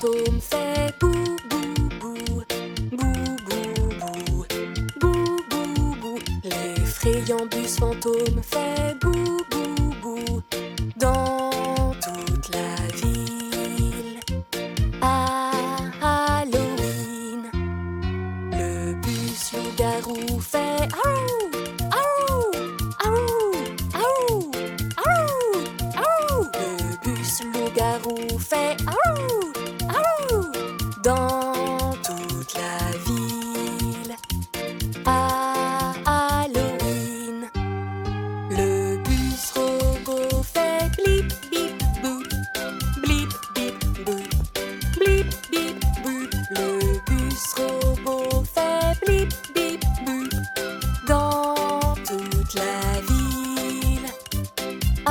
fantôme fait bou bou bou, bou bou bou, bou bou bou. L'effrayant bus fantôme fait bou bou bou dans toute la ville. À Halloween, le bus loup-garou fait aou, aou, aou, aou, aou, aou. Le bus loup-garou fait aou, aou dans toute la ville. À Halloween, le bus robot fait blip bip boop, blip bip boop, blip bip boop. Le bus robot fait blip bip boop dans toute la ville. À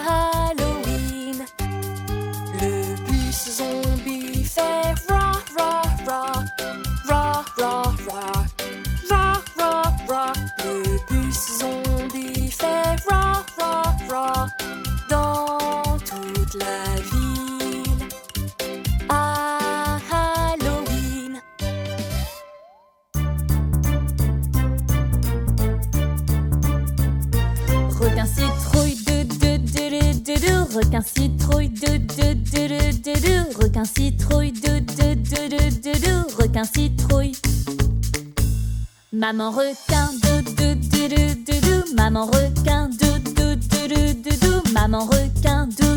Halloween, le bus zombie fait ra ra ra, ra ra ra, ra ra ra. Le bus zombie fait ra ra ra dans toute la ville. À Halloween. Requin citrouille de requin citrouille de requin citrouille de requin citrouille. Maman requin de maman requin de maman requin de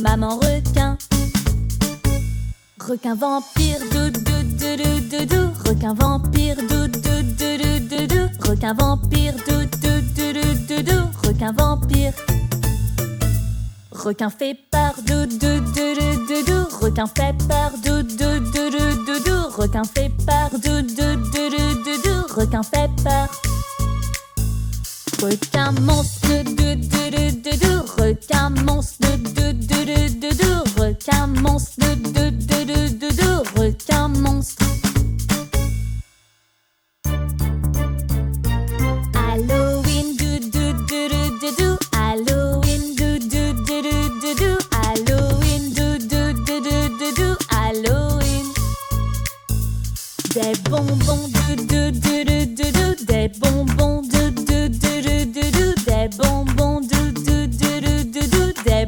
maman requin. Requin vampire requin vampire requin vampire requin vampire. Requin fait peur requin fait peur requin fait peur requin fait peur. Requin monstre requin monstre requin monstre requin monstre. Halloween Halloween Halloween Halloween. Des bonbons des bonbons des bonbons des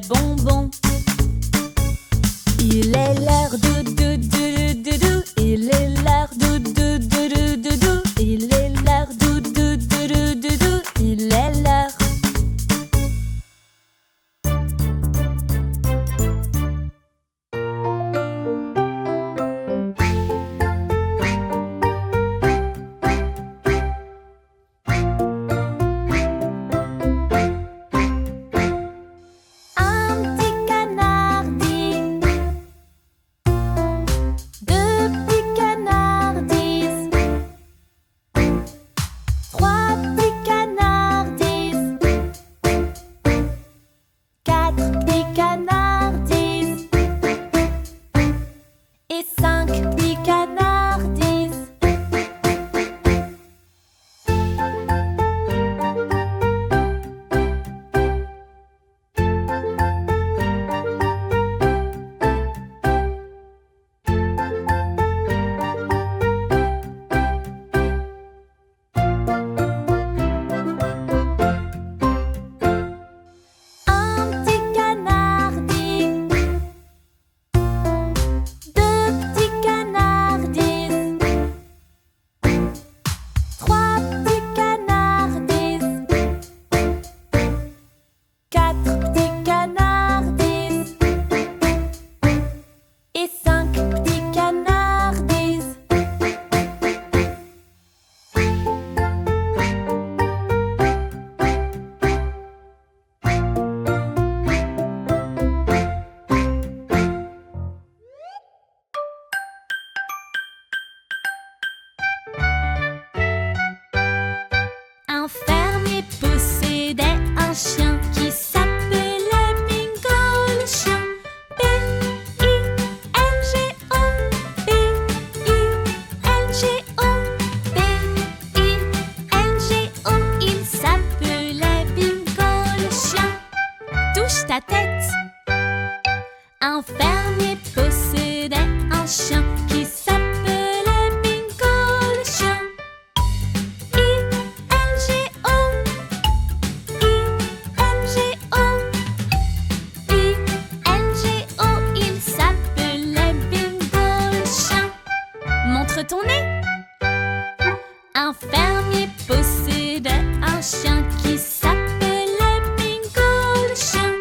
Un fermier possédait un chien qui s'appelait Bingo le chien.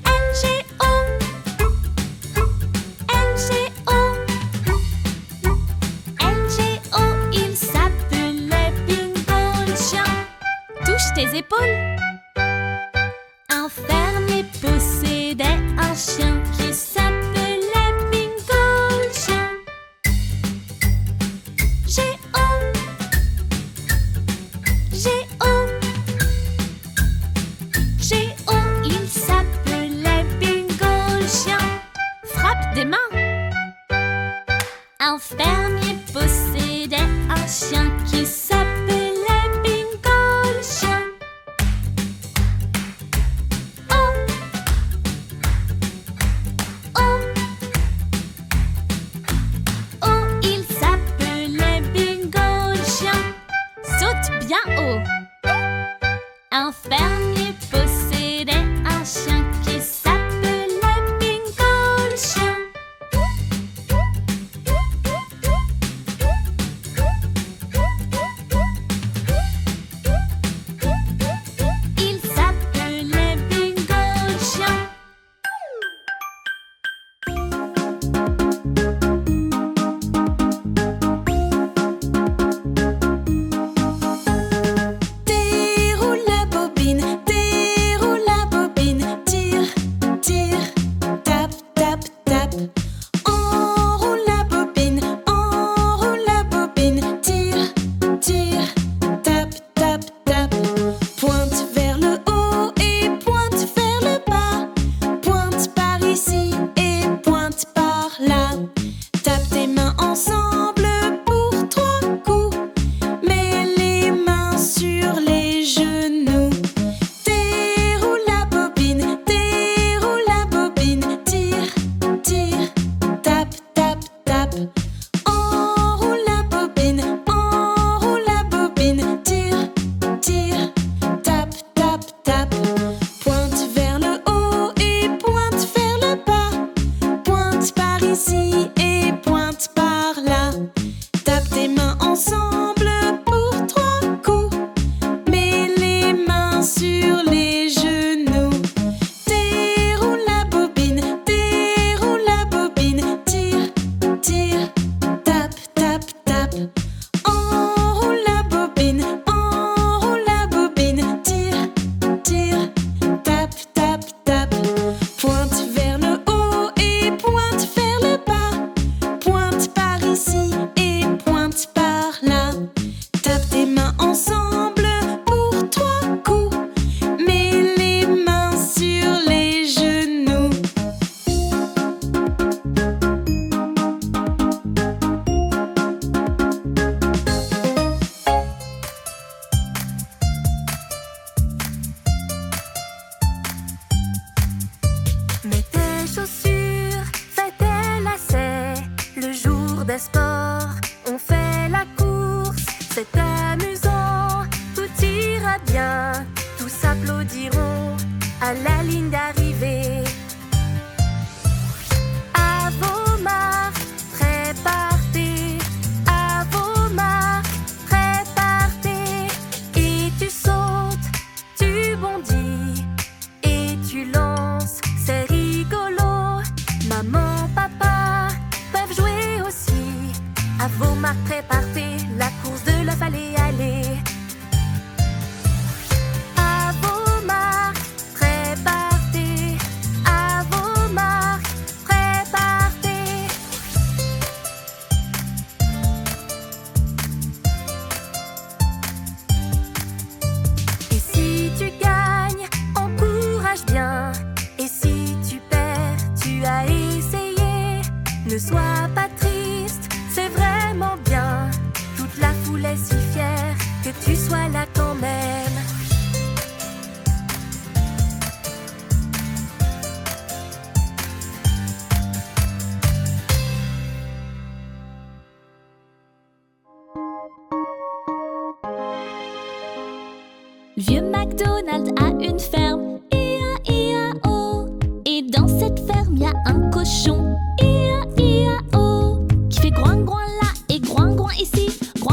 L-G-O, L-G-O, L-G-O, il s'appelait Bingo le chien. Touche tes épaules. Un fermier possédait un chien qui s'appelait Bingo le chien. G-O, G-O, G-O, il s'appelait Bingo le chien. Frappe des mains. Un fermier possédait un chien qui s'appelait Bingo le chien. Oh, oh, oh, il s'appelait Bingo le chien. Saute bien haut. Un fermier possédait un chien qui s'appelait Bingo le chien. Il s'appelait Bingo le chien. Déroule la bobine, tire, tire, tape, tape, tape. Enroule la bobine, tire, tire, tape, tape, tape. Pointe vers le haut et pointe vers le bas. Pointe par ici et pointe par là. Tape tes mains ensemble pour 3 coups. Mets les mains sur les genoux. Déroule la bobine, tire, tire, tape, tape, tape. Enroule la bobine, tire, tire, tape, tape, tape. Pointe vers le haut et pointe vers le bas. Pointe par ici et pointe par là. Tape tes mains ensemble pour 3 coups. Mets les mains sur les genoux. Déroule la bobine, tire, tire, tape, tape, tape. Enroule la bobine, tire, tire, tape, tape, tape. Pointe vers le haut et pointe vers le bas. Pointe par ici et pointe par là. Tape tes mains ensemble pour 3 coups. Mets les mains sur les genoux. Mets tes chaussures, fais tes lacets. Le jour des sports, on fait la course. C'est amusant, tout ira bien. Tous applaudiront à la ligne d'arrivée. À vos marques, préparez. À vos marques, préparez. Et tu sautes, tu bondis et tu lances. C'est rigolo. Maman, papa peuvent jouer aussi. À vos marques, préparez. La course de la fallait aller. À vos marques, préparez. À vos marques, préparez. Et si tu gagnes, encourage bien. Et si tu perds, tu as essayé. Ne sois pas triste, c'est vraiment bien. Toute la foule est si fière que tu sois là quand même. Le vieux McDonald a une ferme, I-A-I-A-O. Et dans cette ferme, y a un cochon, I-A-I-A-O, qui fait groin-groin là et groin-groin ici, groin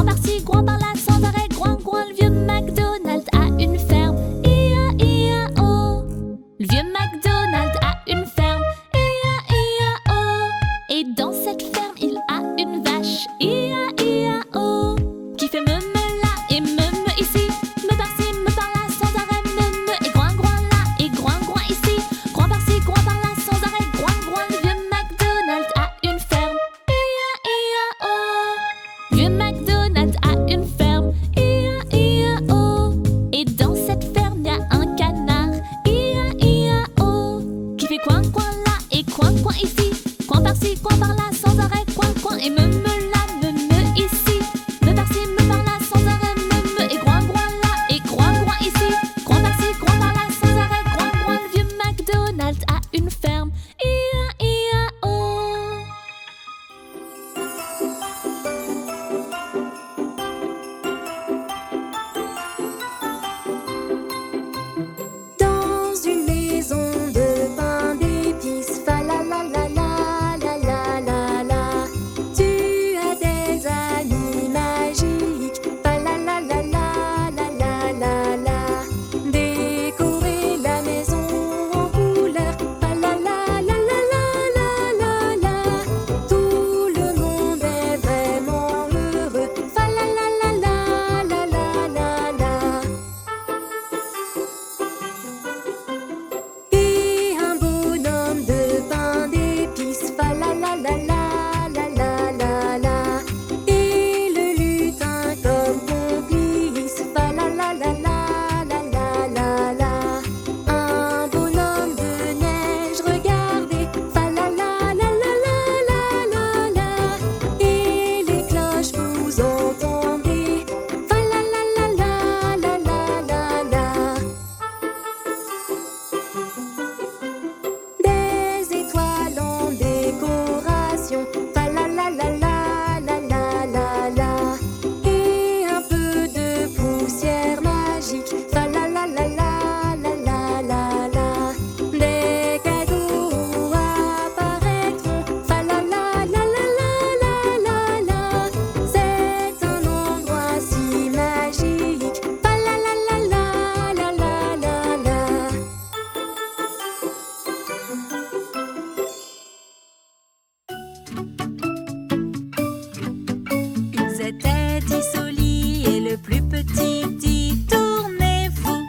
étaient 10 au lit et le plus petit dit tournez-vous,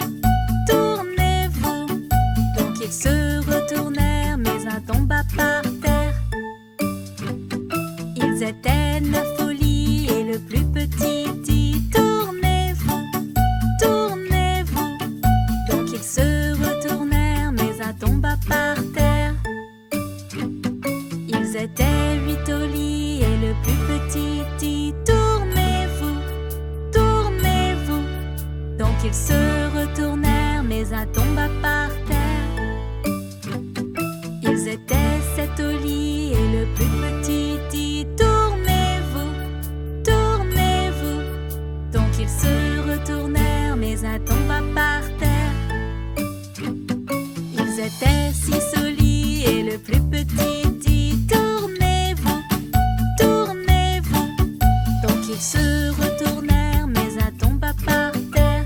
tournez-vous. Donc ils se retournèrent mais un tomba par terre. Ils étaient 9 au lit et le plus petit dit tournez-vous, tournez-vous. Donc ils se retournèrent mais un tomba par terre. Ils étaient 8 au lit et le plus petit dit tournez-vous, tournez-vous. Donc ils se retournèrent mais un tomba par terre. Ils étaient 7 au lit et le plus petit dit tournez-vous, tournez-vous. Donc ils se retournèrent mais un tomba par terre. Ils étaient 6 au lit et le plus petit dit tournez-vous, tournez-vous. Donc ils se retournèrent mais un tomba par terre.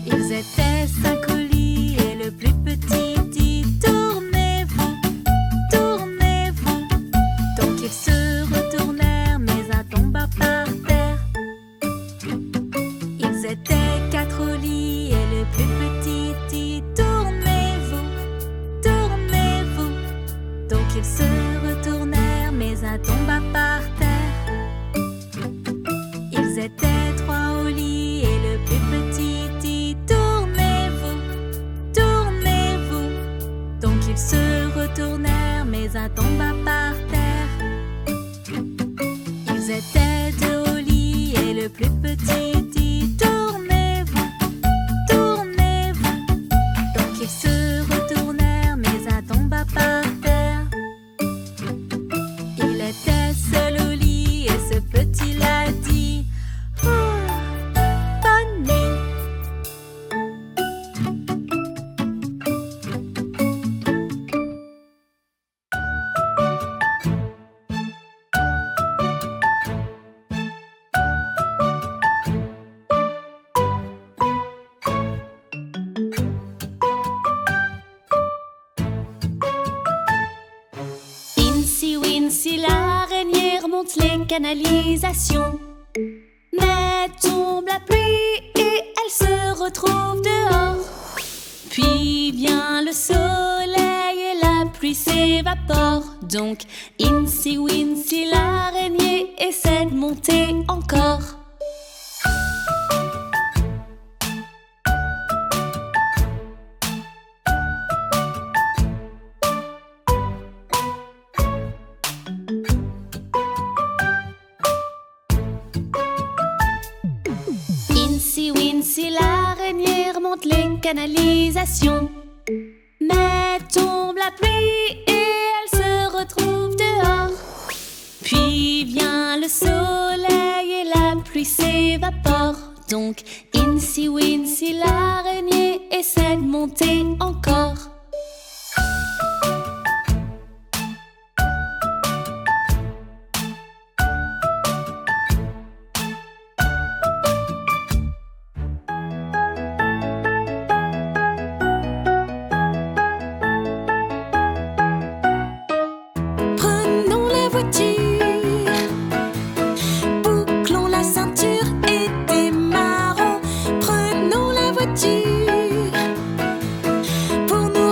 Ils étaient 5 au lit et le plus petit dit tournez-vous, tournez-vous. Donc ils se retournèrent mais un tomba par terre. Ils étaient 4 au lit et le plus petit dit tournez-vous, tournez-vous. Donc ils se retournèrent mais un tomba par terre. Ils étaient 3 au lit et le plus petit dit tournez-vous, tournez-vous. Donc ils se retournèrent mais un tomba par terre. Ils étaient 2 au lit et le plus petit dit tournez-vous, tournez-vous. Donc ils se retournèrent mais un tomba par terre. Il était seul au lit et ce petit-là dit bonne nuit. Incy Wincy, l'araignée remonte les canalisations. Mais tombe la pluie et elle se retrouve dehors. Puis vient le soleil et la pluie s'évapore. Donc Incy Wincy, l'araignée essaie de monter encore. Incy Wincy, l'araignée remonte les canalisations. Mais tombe la pluie et elle se retrouve dehors. Puis vient le soleil et la pluie s'évapore. Donc Incy Wincy, l'araignée essaie de monter encore. Prenons la voiture, bouclons la ceinture et démarrons. Prenons la voiture pour nous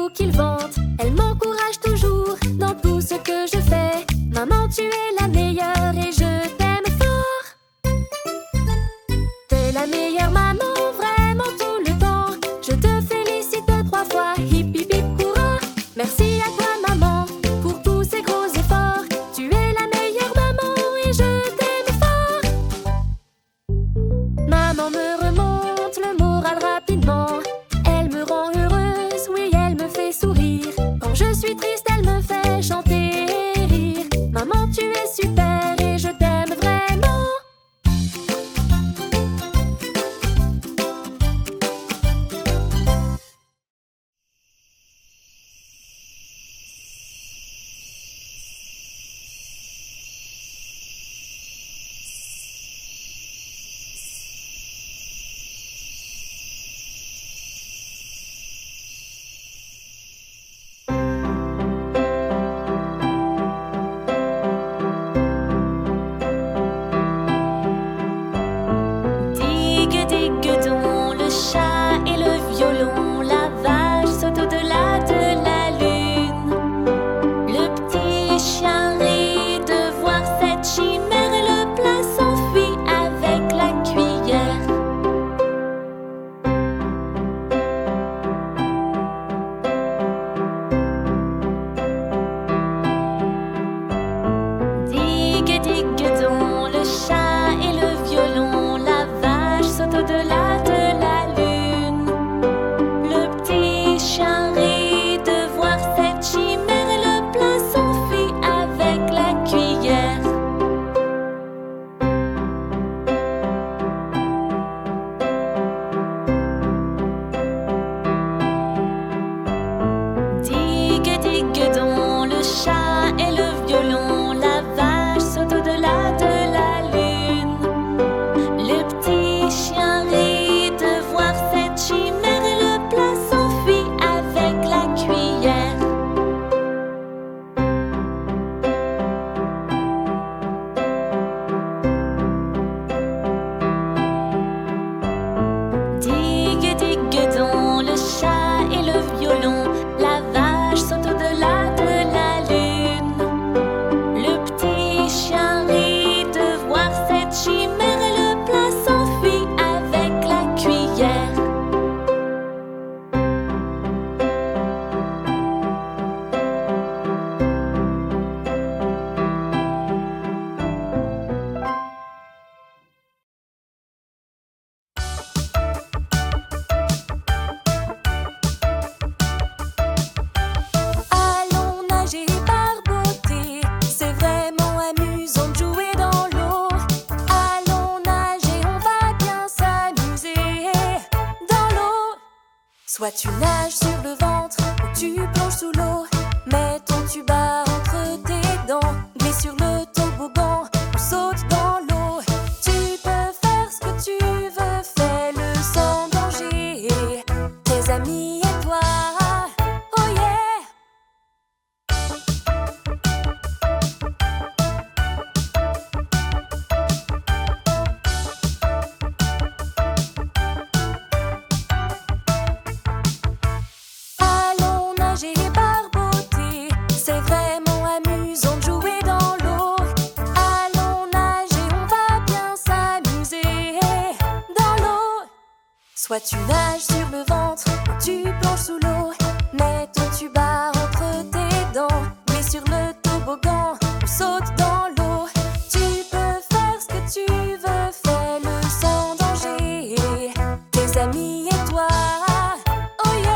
tout qu'ils vantent. Elle m'encourage toujours dans tout ce que je fais. Maman, tu es la meilleure et je t'aime fort. T'es la meilleure maman, vraiment tout le temps. Je te félicite 3 fois, hip hip hip hurrah. Merci à toi maman pour tous ces gros efforts. Tu es la meilleure maman et je t'aime fort. Maman me remonte le moral rapidement. Elle me rend heureuse, oui elle me fait sourire. Quand je suis triste elle me fait chanter et rire. Maman tu es super et je t'aime vraiment. Digue, digue don, le chat et le violon, la vache saute au-delà de la lune. Le petit chien rit de voir cette chimère et le plat s'enfuit avec la cuillère. Digue, digue don, le chat et le violon, la vache saute au-delà de la lune. Le petit chien rit de voir cette chimère et le plat s'enfuit avec la cuillère. Digue, digue don, le chat et le violon, la vache saute au-delà de la lune. Le petit chien rit de voir cette chimère et le plat s'enfuit avec la cuillère. Digue, digue don, le chat et le violon, la vache saute au-delà de la lune. Le petit chien rit de voir cette chimère et le plat s'enfuit avec la cuillère. Allons nager par beauté, c'est vraiment amusant de jouer dans l'eau. Allons nager, on va bien s'amuser dans l'eau. Soit tu nages sur le ventre ou tu plonges sous l'eau. Mets ton tuba entre tes dents, glisse sur le toboggan ou saute dans l'eau. Tu peux faire ce que tu veux, fais-le sans danger. Tes amis et toi, oh yeah! Allons nager par beauté, c'est vraiment amusant de jouer dans l'eau. Allons nager, on va bien s'amuser dans l'eau. Soit tu nages sur le ventre ou tu plonges sous l'eau. Mets ton tuba entre tes dents, glisse sur le toboggan ou saute dans l'eau. Tu peux faire ce que tu veux, fais-le sans danger. Tes amis et toi, oh yeah!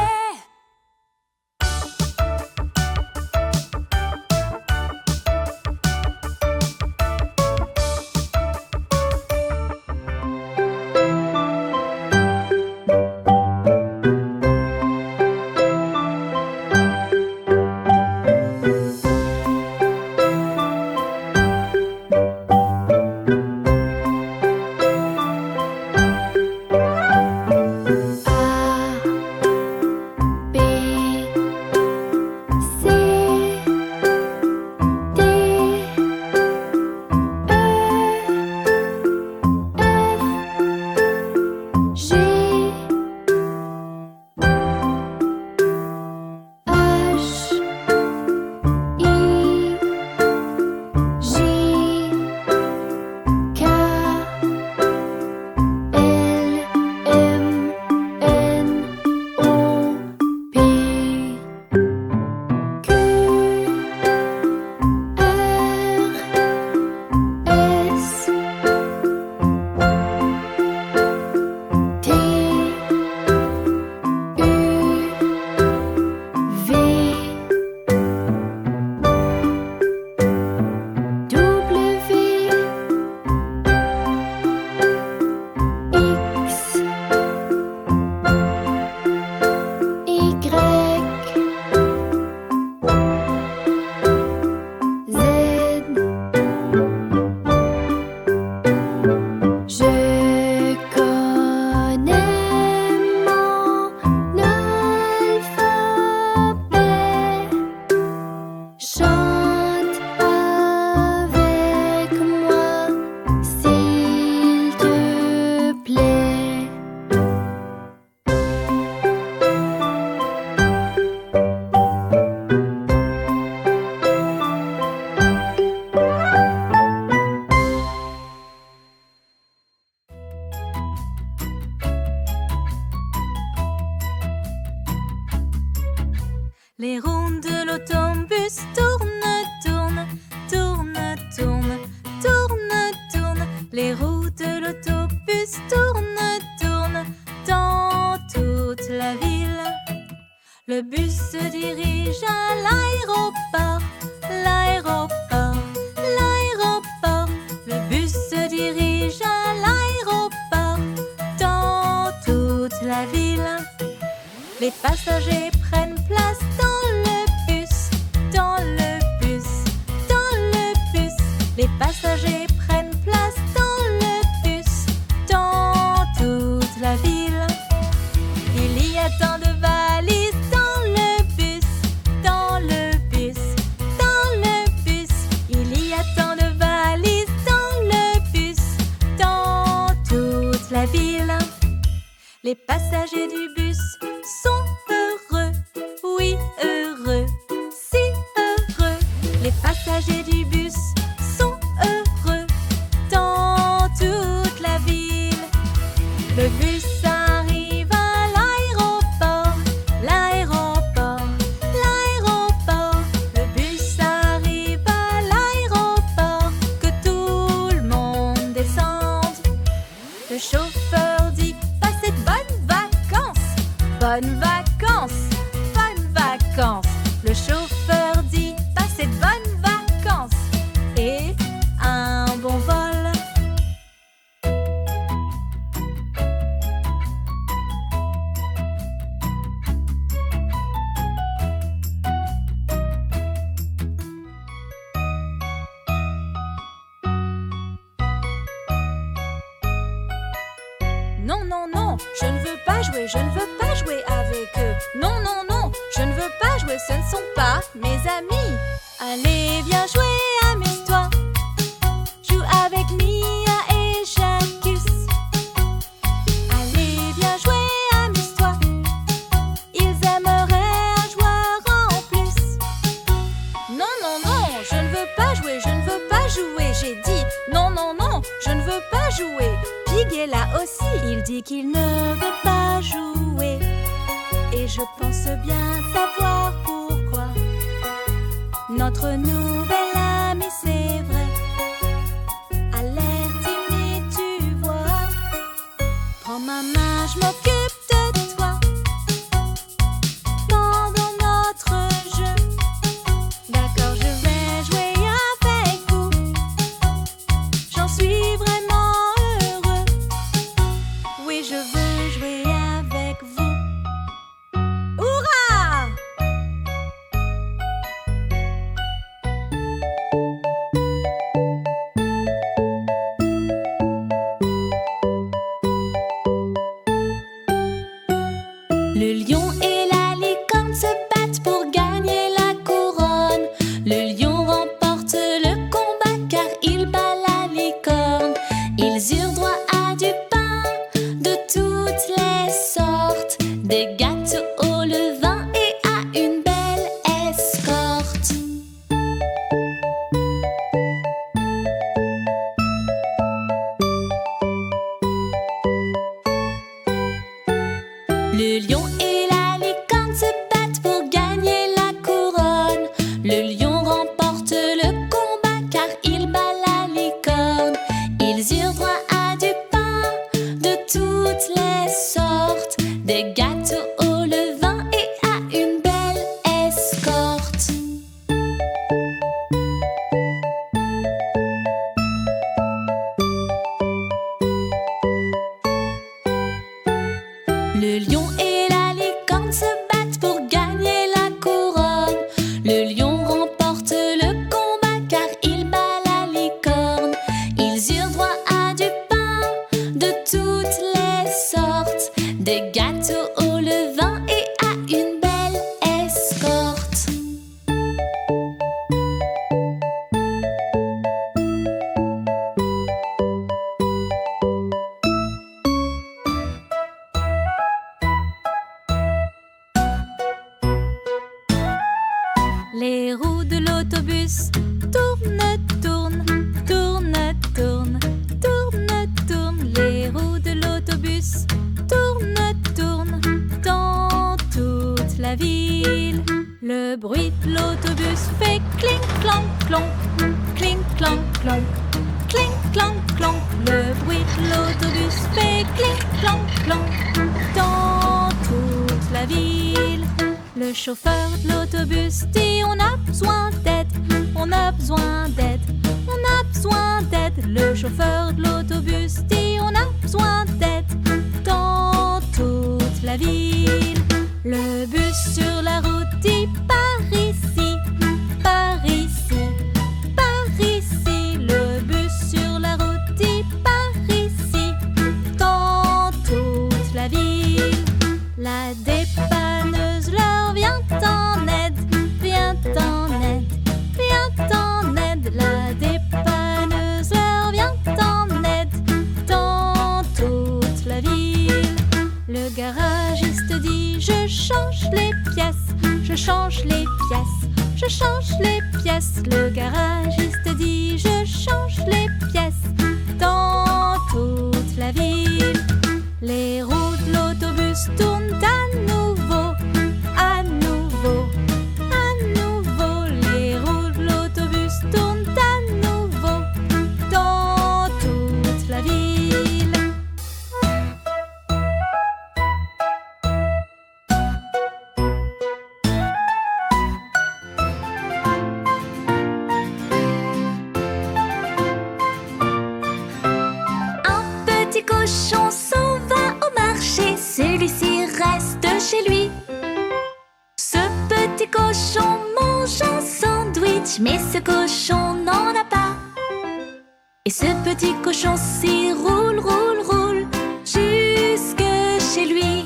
Le bus se dirige à l'aéroport, l'aéroport, l'aéroport. Le bus se dirige à l'aéroport, dans toute la ville. Les passagers prennent place dans le bus, dans le bus, dans le bus. Les passagers prennent place dans le bus, dans toute la ville. Il y a tant de valises dans le bus, dans le bus, dans le bus. Il y a tant de valises dans le bus, dans toute la ville. Les passagers du bus sont heureux, oui heureux, si heureux. Les passagers du bus sont heureux dans toute la ville. Le bus arrive à l'aéroport, l'aéroport, l'aéroport. Le bus arrive à l'aéroport, que tout le monde descende. Le chauffeur dit: passez de bonnes vacances, bonnes vacances, bonnes vacances. Le chauffeur dit: passez de bonnes vacances et un bon vol. Non, non, non, je ne veux pas jouer, je ne veux pas jouer avec eux. Non, non, non, je ne veux pas jouer, ce ne sont pas mes amis. Allez, viens jouer, amuse-toi. Joue avec Mia et Jacques. Allez, viens jouer, amuse-toi. Ils aimeraient un joueur en plus. Non, non, non, je ne veux pas jouer, je ne veux pas jouer. J'ai dit non, non, non, je ne veux pas jouer. Pig est là aussi, il dit qu'il ne veut pas jouer. Et je pense bien savoir pourquoi. Notre nouvel ami, c'est vrai, a l'air timide, tu vois. Prends ma main, je m'occupe de toi pendant notre jeu. D'accord, je vais jouer avec vous. J'en suis vraiment heureux. Oui, je veux jouer avec vous. Hurrah! Le lion et la licorne se battent pour gagner la couronne. Le lion remporte le combat car il bat la licorne. Ils eurent droit à du pain de toutes les sortes, des gâteaux au levain et à une belle escorte. Le lion et la licorne se battent pour gagner la couronne. Le lion remporte le combat car il bat la licorne. Ils eurent droit à du pain de toutes les sortes, des gâteaux au levain et à une belle escorte. Le lion et la licorne se battent pour gagner la couronne. Le lion remporte le combat car il bat la licorne. Ils eurent droit à du pain de toutes les sortes, des gâteaux au levain et à une belle escorte. Les roues de l'autobus tournent, tournent, tournent, tournent, tournent, tournent. Les roues de l'autobus tournent, tournent dans toute la ville. Le bruit de l'autobus fait clink, clank, clonk, clink, clank, clonk, clink, clank, clonk. Le bruit de l'autobus fait clink, clank, clonk dans toute la ville. Le chauffeur de l'autobus dit on a besoin d'aide, on a besoin d'aide, on a besoin d'aide. Le chauffeur de l'autobus dit on a besoin d'aide dans toute la ville. Le bus sur la route dit par ici, par ici, par ici. Le bus sur la route dit par ici dans toute la ville. La dépanneuse leur vient en aide, vient en aide, vient en aide. La dépanneuse leur vient en aide dans toute la ville. Le garagiste dit je change les pièces, je change les pièces, je change les pièces. Le garagiste dit je change les pièces dans toute la ville. Les roues de l'autobus tournent à nouveau, à nouveau, à nouveau. Les roues de l'autobus tournent à nouveau dans toute la ville. Un petit cochon s'en va au marché, celui-ci reste chez lui. Ce petit cochon mange un sandwich, mais ce cochon n'en a pas. Et ce petit cochon s'y roule, roule, roule, jusque chez lui.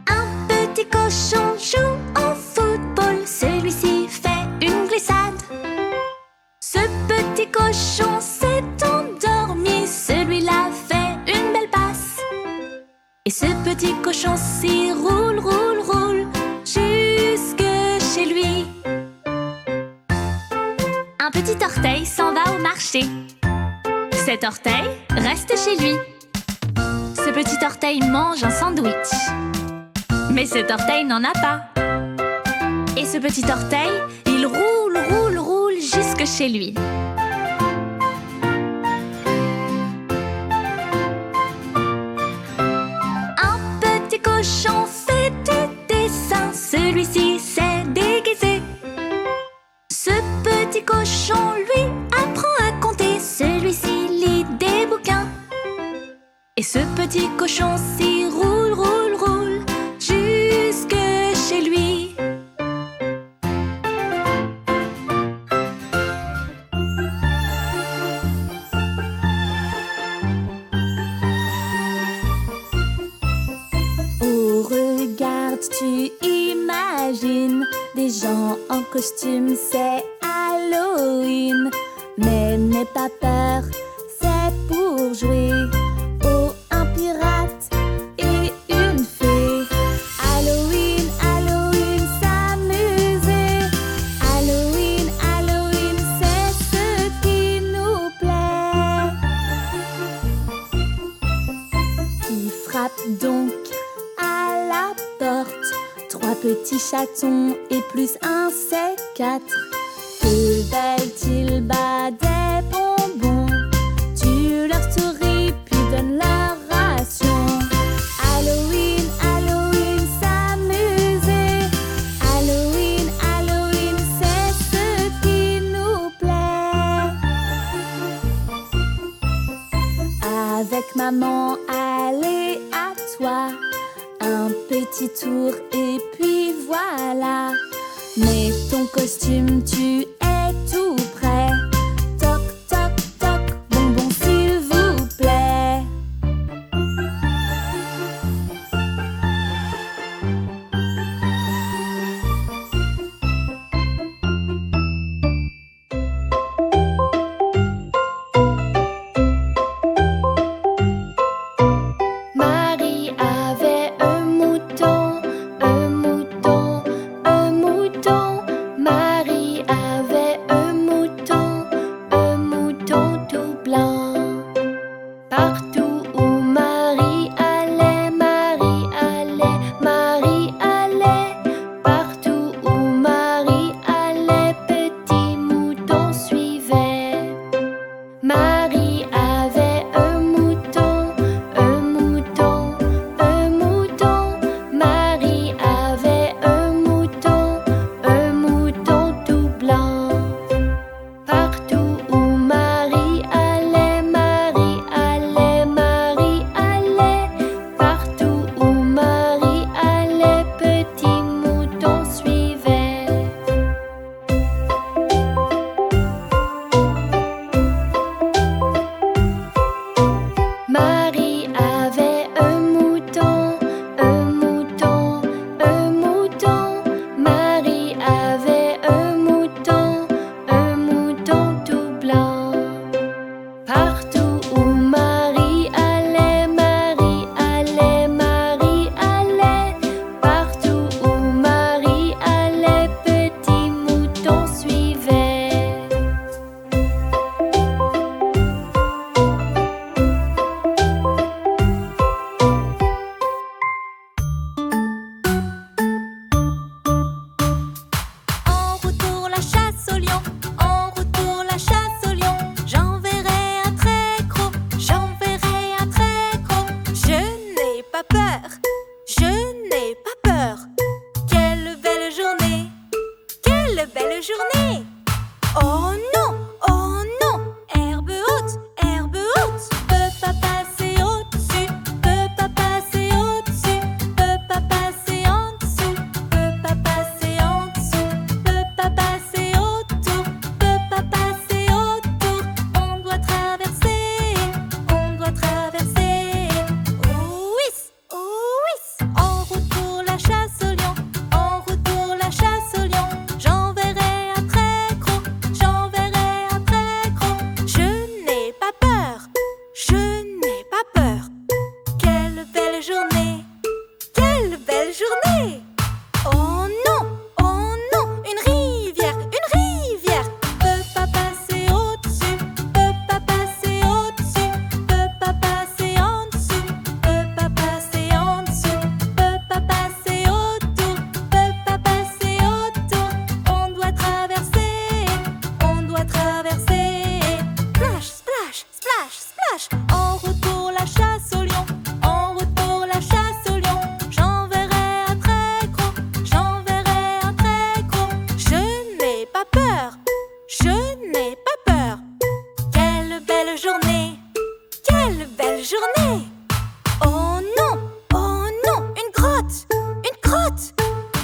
Un petit cochon joue au football, celui-ci fait une glissade. Ce petit cochon s'est endormi, celui-là fait une belle passe. Et ce petit cochon s'y roule, roule, roule, jusque chez lui. Un petit orteil s'en va au marché. Cet orteil reste chez lui. Ce petit orteil mange un sandwich, mais cet orteil n'en a pas. Et ce petit orteil, il roule, roule, roule jusque chez lui. Un petit cochon fait du dessin, celui-ci s'est déguisé. Ce petit cochon, lui, apprend à compter, celui-ci lit des bouquins. Et ce petit cochon s'y roule, roule, roule, jusque chez lui. Oh, regarde, tu imagines des gens en costume, c'est Halloween. Mais n'aie pas peur, c'est pour jouer. Oh, un pirate et une fée. Halloween, Halloween, s'amuser. Halloween, Halloween, c'est ce qui nous plaît. Qui frappe donc à la porte? 3 petits chatons et plus un, c'est 4. Que veulent-ils? Bah, des bonbons. Tu leur souris puis donnes leur ration. Halloween, Halloween, s'amuser. Halloween, Halloween, c'est ce qui nous plaît. Avec maman, allez à toi. Un petit tour et puis voilà. Mets ton costume, tu es tout prêt. Toc, toc, toc, bonbon s'il vous plaît. Marie avait un mouton, un mouton, un mouton. Marie avait quelle belle journée! Oh non, herbe haute, herbe haute. Peux pas passer au-dessus, peux pas passer au-dessus, peux pas passer en dessous, peux pas passer en dessous, peux pas passer autour, peut pas passer autour. On doit traverser, on doit traverser. Ouiss, ouiss. En route pour la chasse au lion, en route pour la chasse au lion. J'enverrai un très gros, j'enverrai un très gros. Je n'ai pas peur, je n'ai pas peur. Quelle belle journée, quelle belle journée! Oh non, une rivière, une rivière. Peut pas passer au-dessus, peut pas passer au-dessus, peut pas passer en dessous, peut pas passer en dessous, peut pas passer autour, peut pas passer autour. On doit traverser, on doit traverser. Splash, splash, splash, splash. En route pour la chasse au lion, en route pour la chasse au lion. J'enverrai un très gros, j'enverrai un très gros. Je n'ai pas peur, je n'ai pas peur. Quelle belle journée, quelle belle journée! Oh non, une grotte, une grotte.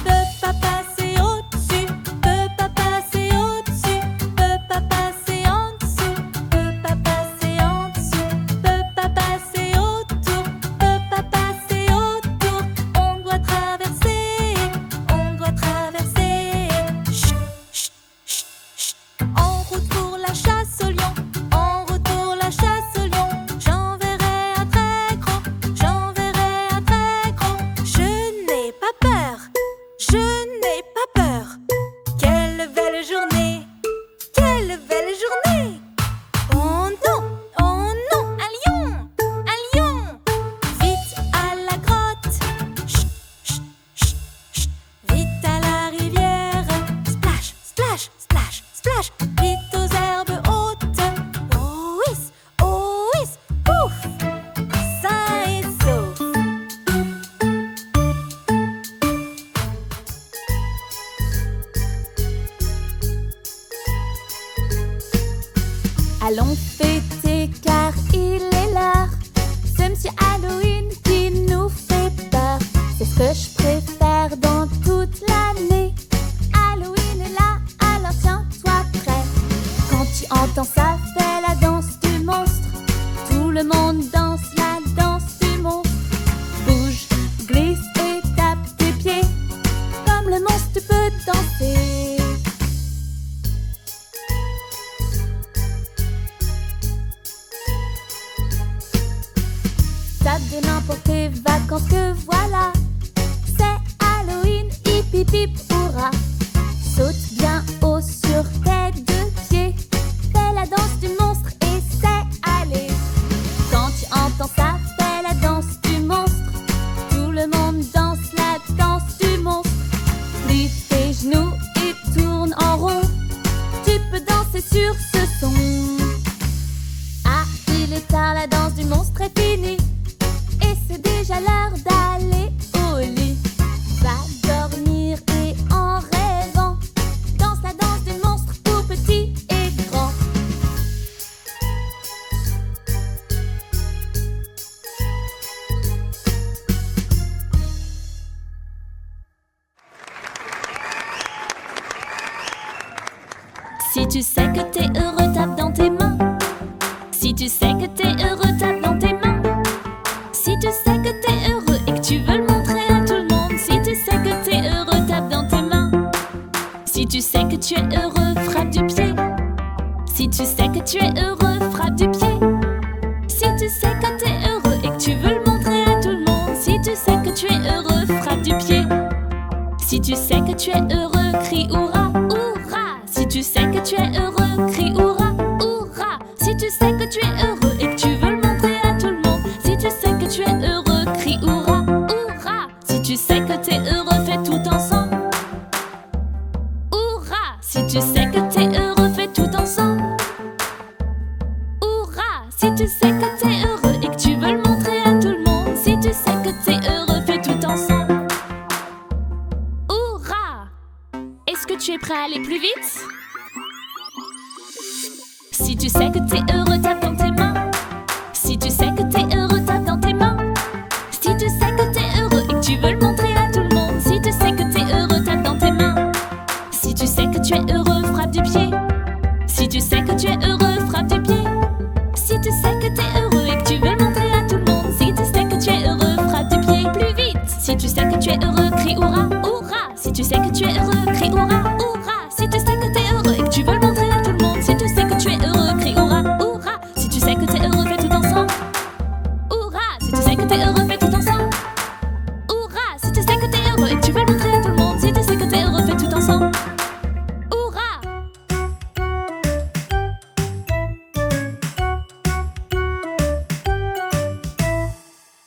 Peut pas passer au-dessus, peut pas passer au-dessus, peut pas passer en dessous, peut pas passer en dessous, peut pas passer autour, peut pas passer autour. On doit traverser, on doit traverser. Chut, chut, chut, chut. En route pour la chasse au lion, en route pour la chasse au lion. J'enverrai un très gros, j'enverrai un très gros. Je n'ai pas peur, je n'ai pas peur. Quelle belle journée, quelle belle journée! Oh non, un lion, un lion. Vite à la grotte, chut, chut, chut, chut. Vite à la rivière, splash, splash, splash, splash. Vite aux herbes hautes, oh whiz, pouf, sain et sauf. Allons fêter car il est l'heure. Ce monsieur Halloween qui nous fait peur. C'est ce que je préfère dans toute l'année. Halloween est là, alors tiens-toi prêt. Quand tu entends ça, fais la danse du monstre. Tout le monde danse la danse du monstre. Bouge, glisse et tape tes pieds. Comme le monstre, tu peux danser. Tape de n'importe tes vacances que voilà. C'est Halloween, hip hip hip, hurrah. Saute bien haut sur tes deux pieds. Fais la danse du monstre et c'est aller. Quand tu entends ça, fais la danse du monstre. Tout le monde danse la danse du monstre. Plie tes genoux et tourne en rond. Tu peux danser sur ce son. Ah, il est tard, la danse du monstre est finie. Et c'est déjà l'heure d'aller au lit. Va dormir et en rêvant, danse la danse du monstre pour petit et grand. Si tu sais que t'es heureux, tape dans tes mains. Si tu sais que t'es heureux, tape dans tes mains. Si tu sais que t'es heureux et que tu veux le montrer à tout le monde. Si tu sais que t'es heureux, tape dans tes mains. Si tu sais que tu es heureux, frappe du pied. Si tu sais que tu es heureux, frappe du pied. Si tu sais que t'es heureux et que tu veux le montrer à tout le monde. Si tu sais que tu es heureux, frappe du pied. Si tu sais que tu es heureux, crie hurrah, hurrah. Si tu sais que tu es heureux, crie hurrah, hurrah. Si tu sais que tu es heureux et que tu veux le montrer à tout le monde. Si tu sais que tu es heureux, crie hurrah, hurrah. Si tu sais que t'es heureux, fais tout ensemble. Hurrah. Si tu sais que t'es heureux, fais tout ensemble. Hurrah. Si tu sais que t'es heureux et que tu veux le montrer à tout le monde. Si tu sais que t'es heureux, fais tout ensemble. Hurrah. Est-ce que tu es prêt aller plus vite? Si tu sais que t'es heureux, tape dans tes mains. Si tu sais que t'es heureux, tape dans tes mains. Si tu sais que t'es heureux et que tu veux le montrer à tout le monde. Si tu sais que t'es heureux, tape dans tes mains. Si tu sais que tu es heureux, frappe du pied. Si tu sais que tu es heureux, frappe du pied. Si tu sais que t'es heureux et que tu veux le montrer à tout le monde. Si tu sais que tu es heureux, frappe du pied plus vite. Si tu sais que tu es heureux, crie hurrah, hurrah. Si tu sais que tu es heureux, crie hurrah, hurrah. Si tu sais que t'es heureux et que tu veux le montrer à tout le monde. Si tu sais que tu es heureux, crie hurrah, hurrah. Si tu sais que t'es heureux, fais tout ensemble. Hurrah. Si tu sais que t'es heureux, fais tout ensemble. Hurrah. Si tu sais que t'es heureux et que tu veux le montrer à tout le monde. Si tu sais que t'es heureux, fais tout ensemble. Hurrah.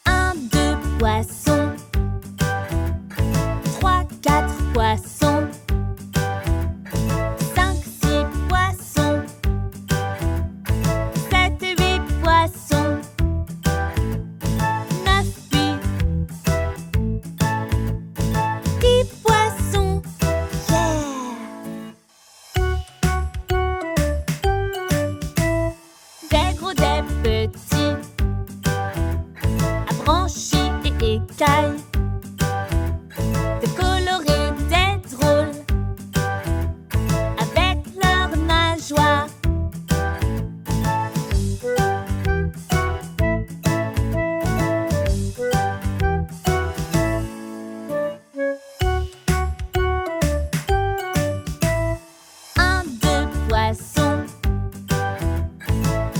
Un, deux poissons. 3, 4 poissons. 5, 6 poissons. 7, 8 poissons. 9, 8. 10 poissons. Des gros, des petits. Affranchis et écailles. Des colorés, des drôles. Avec leurs nageoires. Un, deux poissons.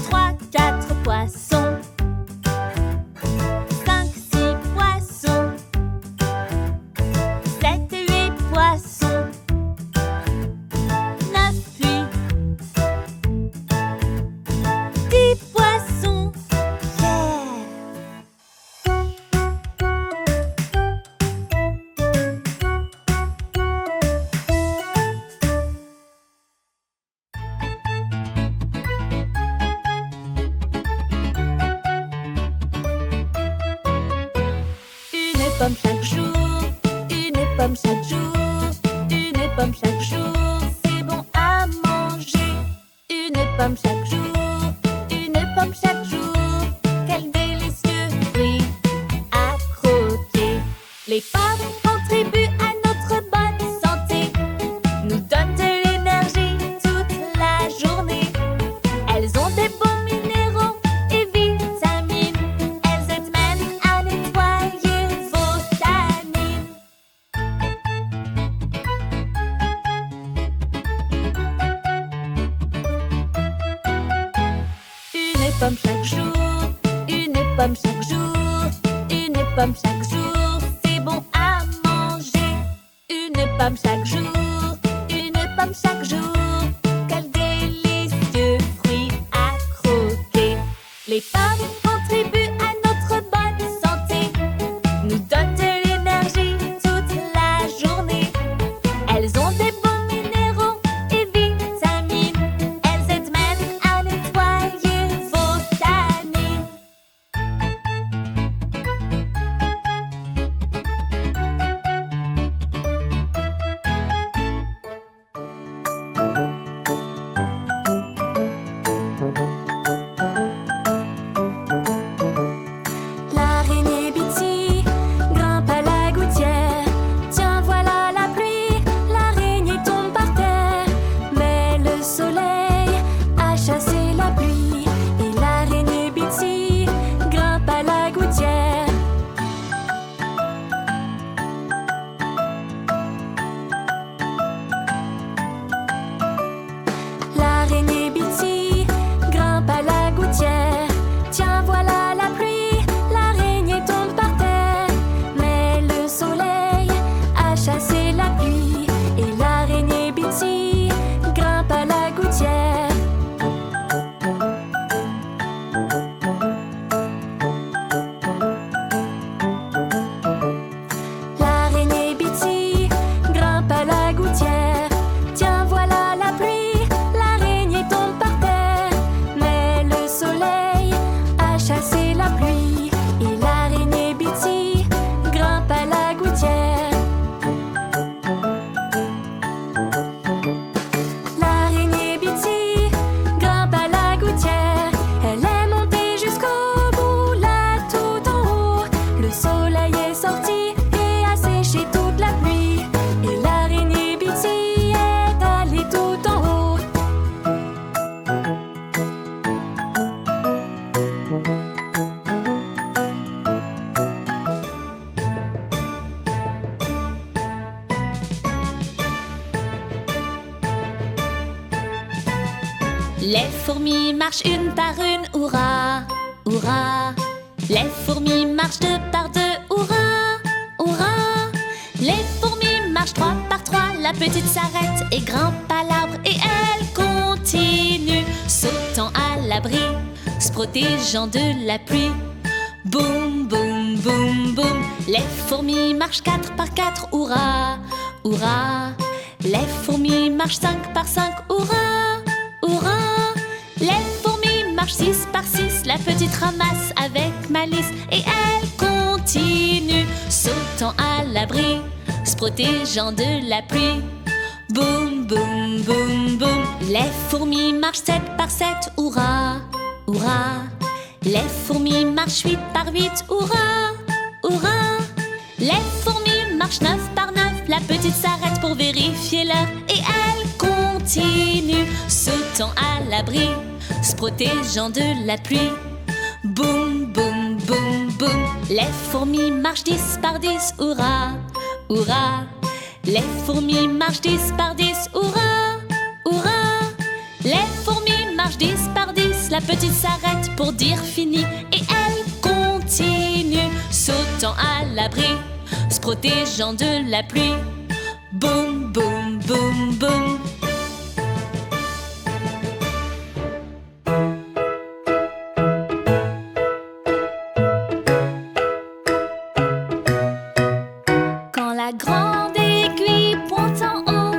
3, 4 poissons. 5, 6 poissons. 7, 8 poissons. 9, 8. 10 poissons. Une pomme chaque jour, une pomme chaque jour, une pomme chaque jour, c'est bon à manger. Une pomme chaque jour, une pomme chaque jour, quel délicieux fruit à croquer. Les pommes contribuent à notre bonne santé, nous donnent de l'énergie toute la journée. Elles ont des bons minéraux et vitamines. Elles aident même à nettoyer vos canines. Une pomme chaque jour, une pomme chaque jour, une pomme chaque jour, c'est bon à manger. Une pomme chaque jour, une pomme chaque jour, quel délicieux fruit à croquer. Les pommes contribuent à notre bonne santé, nous donnent de l'énergie toute la journée. Elles ont des bons minéraux et vitamines. Elles aident même à nettoyer vos canines. Les fourmis marchent une par une, hurrah, hurrah. Les fourmis marchent deux par deux, hurrah, hurrah. Les fourmis marchent trois par trois, la petite s'arrête et grimpe à l'arbre et elle continue, sautant à l'abri, se protégeant de la pluie. Boum, boum, boum, boum. Les fourmis marchent quatre par quatre, hurrah, hurrah. Les fourmis marchent cinq par cinq, hurrah, hurrah. Les fourmis marchent six par six, la petite ramasse avec malice et elle continue, sautant à l'abri, se protégeant de la pluie. Boum, boum, boum, boum. Les fourmis marchent sept par sept, hurrah, hurrah. Les fourmis marchent huit par huit, hurrah, hurrah. Les fourmis marchent neuf par neuf, la petite s'arrête pour vérifier l'heure et elle continue, sautant à l'abri, se protégeant de la pluie. Boum, boum, boum, boum. Les fourmis marchent 10 par 10, hurrah, hurrah. Les fourmis marchent 10 par 10, hurrah, hurrah. Les fourmis marchent 10 par 10, la petite s'arrête pour dire fini et elle continue, sautant à l'abri, se protégeant de la pluie. Boum, boum, boum, boum. Quand la grande aiguille pointe en haut,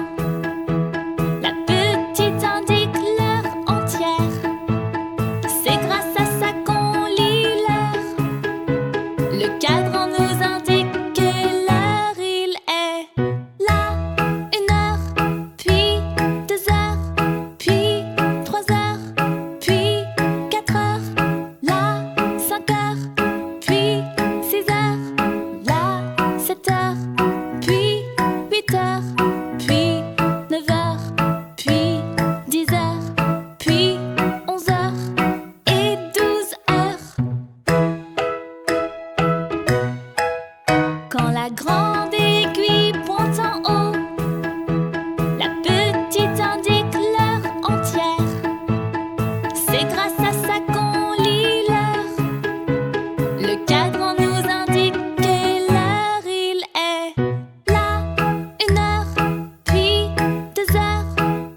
la petite indique l'heure entière. C'est grâce à ça qu'on lit l'heure. Le cadran nous indique quelle heure il est. Là, 1 heure, puis 2 heures, puis 3 heures, puis 4 heures. Là, 5 heures, puis 6 heures. Là, 7 heures, puis 8 heures, puis 9 heures, puis 10 heures, puis 11 heures et 12 heures. Quand la grande aiguille pointe en haut, la petite indique l'heure entière. C'est grâce à ça qu'on lit l'heure. Le cadran nous indique quelle heure il est. Là, 1 heure, puis 2 heures,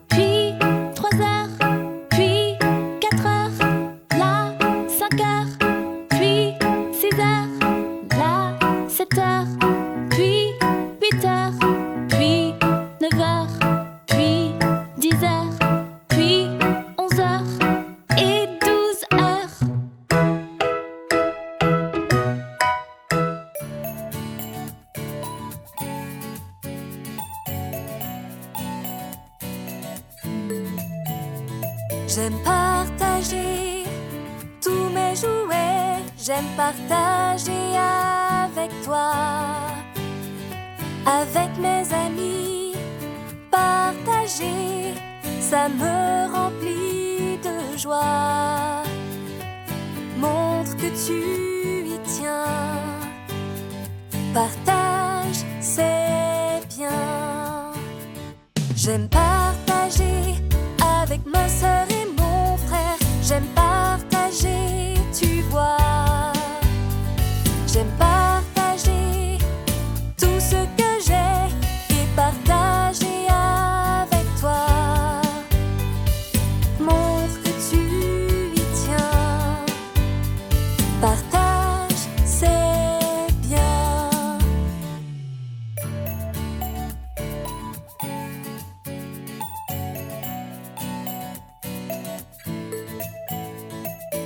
puis 3 heures, puis 4 heures. Là, 5 heures, puis 6 heures. Là, 7 heures, puis 8 heures, puis 9 heures, puis 10 heures, puis 11 heures et 12 heures. J'aime partager tous mes jouets, j'aime partager avec toi, avec mes amis. Partager, ça me remplit de joie. Montre que tu y tiens. Partage, c'est bien. J'aime partager avec ma sœur et mon frère. J'aime partager, tu vois. J'aime partager tout ce que j'ai et partager avec toi. Montre que tu y tiens. Partage, c'est bien.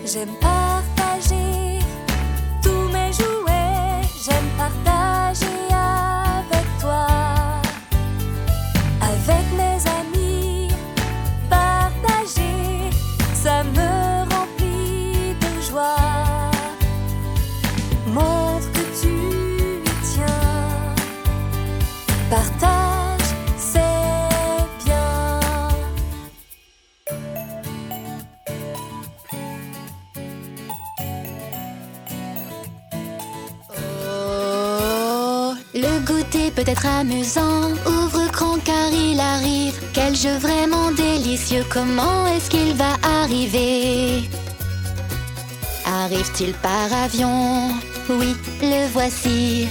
J'aime partager tous mes jouets, j'aime partager avec toi, avec mes amis. Partager, ça me remplit de joie. Montre que tu y tiens. Partage, c'est bien. Le goûter peut être amusant, ouvre grand car il arrive. arrive. Quel jeu vraiment délicieux, comment est-ce qu'il va arriver? Arrive-t-il par avion? Oui, le voici.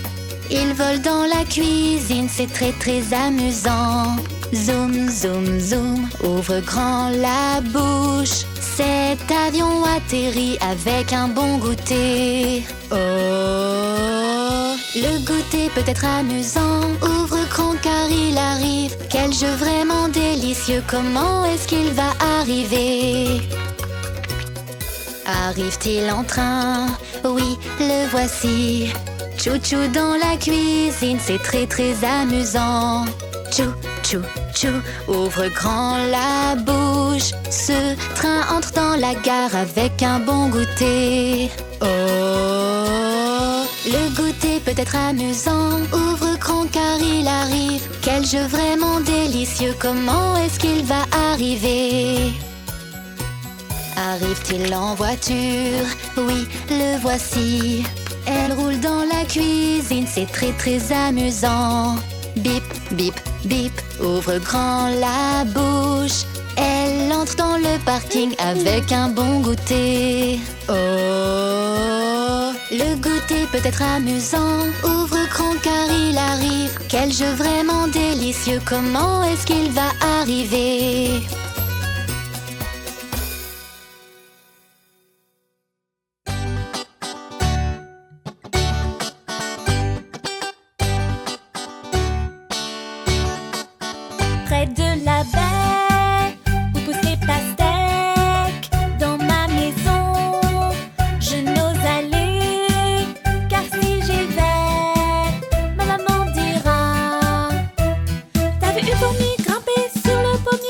Il vole dans la cuisine, c'est très très amusant. Zoom, zoom, zoom, ouvre grand la bouche. Cet avion atterrit avec un bon goûter. Oh, le goûter peut être amusant. Ouvre grand car il arrive. Quel jeu vraiment délicieux, comment est-ce qu'il va arriver? Arrive-t-il en train? Oui, le voici. Chou-chou dans la cuisine, c'est très très amusant. Chou, chou, chou, ouvre grand la bouche. Ce train entre dans la gare avec un bon goûter. Oh, le goûter peut être amusant. Ouvre grand car il arrive. Quel jeu vraiment délicieux, comment est-ce qu'il va arriver? Arrive-t-il en voiture? Oui, le voici. Elle roule dans la cuisine, c'est très très amusant. Bip, bip, bip, ouvre grand la bouche. Elle entre dans le parking avec un bon goûter. Oh, le goûter peut être amusant. Ouvre grand car il arrive. Quel jeu vraiment délicieux, comment est-ce qu'il va arriver? Près de la baie où poussent les pastèques, dans ma maison, je n'ose aller. Car si j'y vais, ma maman dira: t'as vu une fourmi grimper sur le pommier?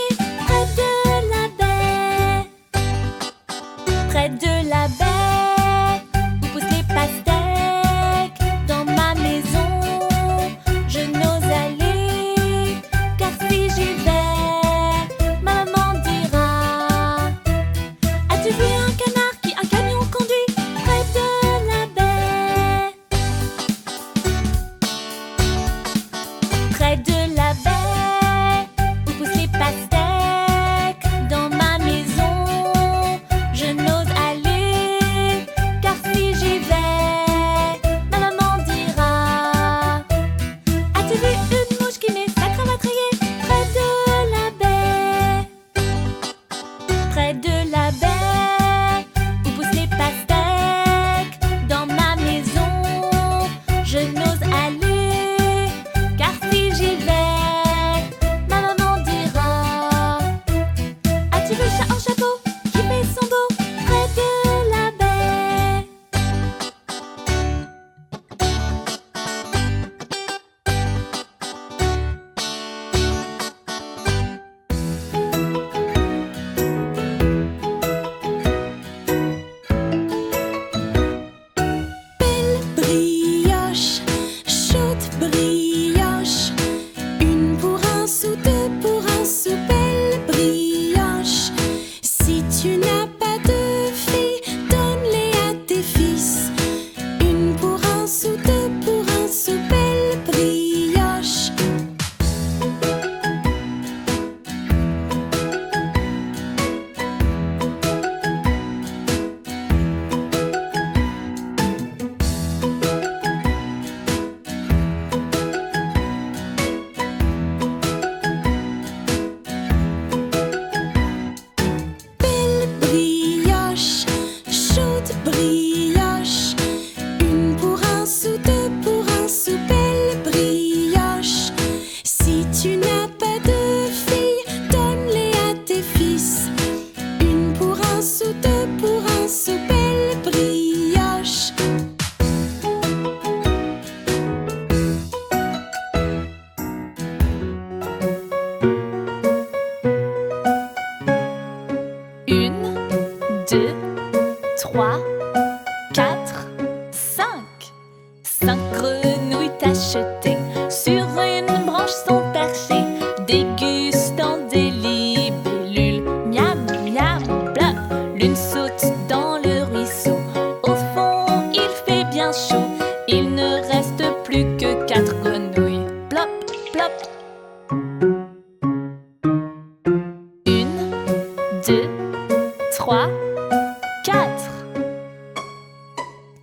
3, 4.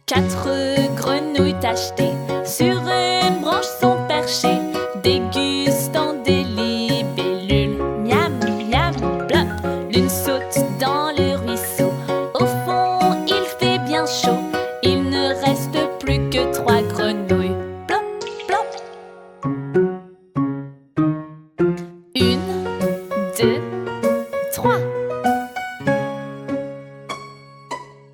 4 grenouilles tachetées sur une branche sont perchées, dégustant des libellules. Miam, miam, plop. L'une saute dans le ruisseau. Au fond, il fait bien chaud. Il ne reste plus que 3 grenouilles. Plop, plop. 1, 2, 3.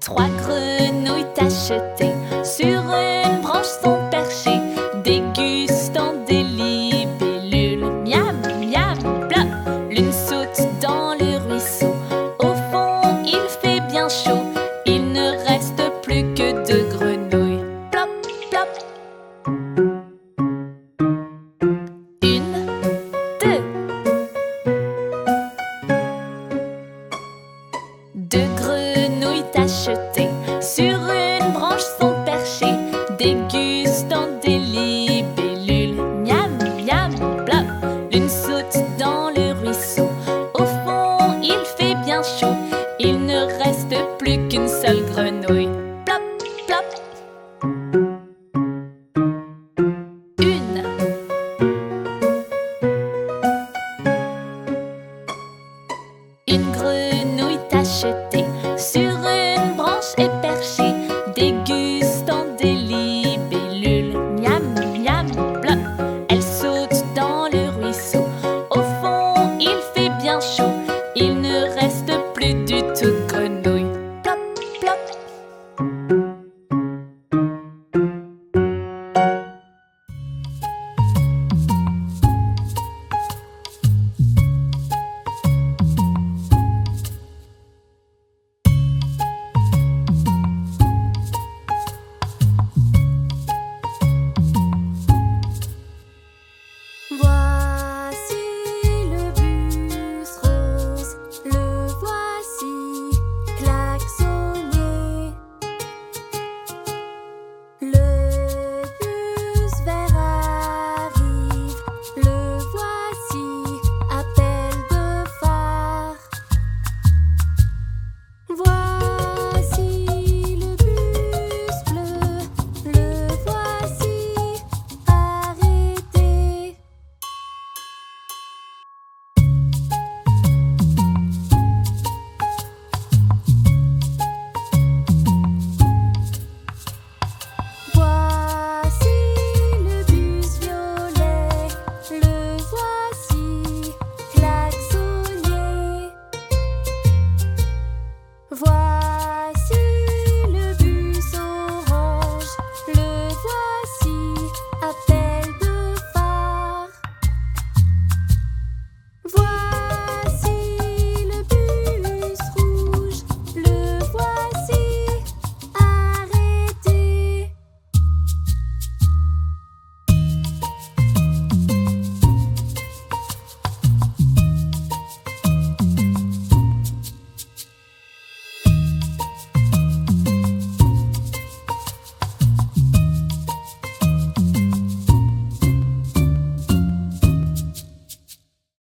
3 grenouilles tachetées sur une branche sont perchées, dégustant des libellules. Miam, miam, plop. L'une saute dans le ruisseau. Au fond, il fait bien chaud. Il ne reste plus que 2 grenouilles. Plop, plop. 1, 2. 2 grenouilles tachetées sur une branche sont perchées, dégustant des libellules. Miam, miam, plop. L'une saute dans le ruisseau. Au fond, il fait bien chaud. Il ne reste plus qu'une seule grenouille. Plop, plop. 1. Une grenouille tachetée